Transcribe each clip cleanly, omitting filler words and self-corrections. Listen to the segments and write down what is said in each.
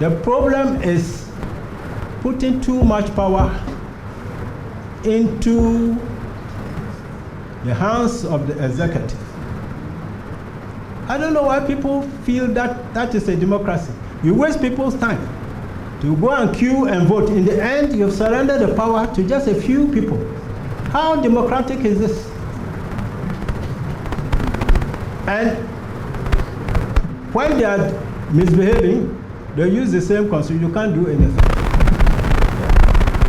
The problem is putting too much power into the hands of the executive. I don't know why people feel that that is a democracy. You waste people's time to go and queue and vote. In the end, you've surrendered the power to just a few people. How democratic is this? And when they are misbehaving, they use the same constitution. You can't do anything.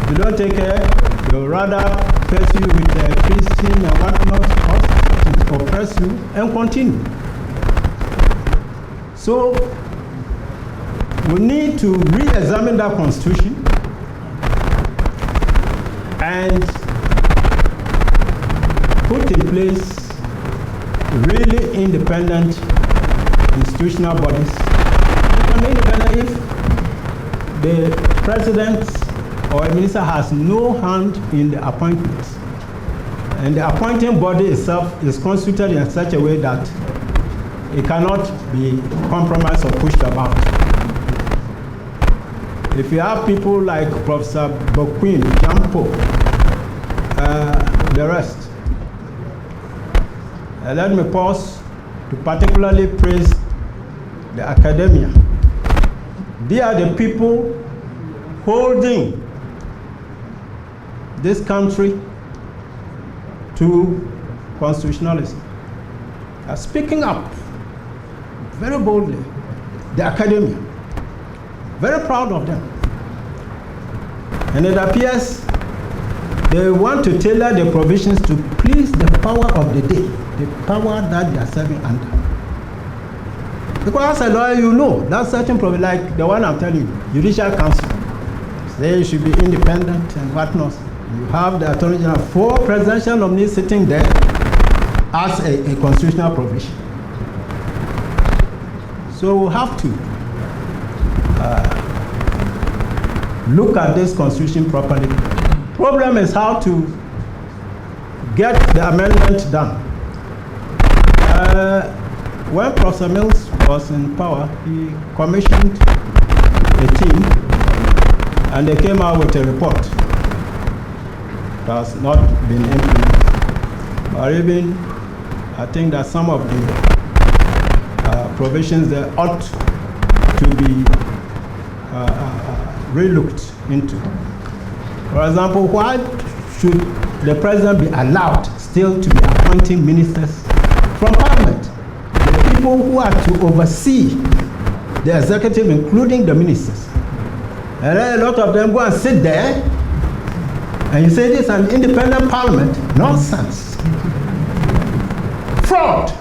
If you don't take care, they'll rather face you with Christian and whatnot, oppress you, and continue. So we need to re-examine that constitution and put in place really independent institutional bodies. Independent if the president or a minister has no hand in the appointments, and the appointing body itself is constituted in such a way that it cannot be compromised or pushed about. If you have people like Professor Boquin, Jampo, the rest, let me pause to particularly praise the academia. They are the people holding this country to constitutionalism. Speaking up very boldly, the academia, very proud of them. And it appears they want to tailor the provisions to please the power of the day, the power that they are serving under. Because as a lawyer, you know that certain provision, like the one I'm telling you, Judicial Council, they should be independent and whatnot. You have the Attorney General, 4 presidential nominees sitting there as a constitutional provision. So we have to look at this constitution properly. Problem is how to get the amendment done. When Professor Mills was in power, he commissioned a team and they came out with a report that has not been implemented. Or even, I think that some of the provisions that ought to be relooked into. For example, why should the president be allowed still to be appointing ministers from Parliament? The people who are to oversee the executive, including the ministers. And then a lot of them go and sit there and you say this is an independent Parliament. Nonsense. Fraud.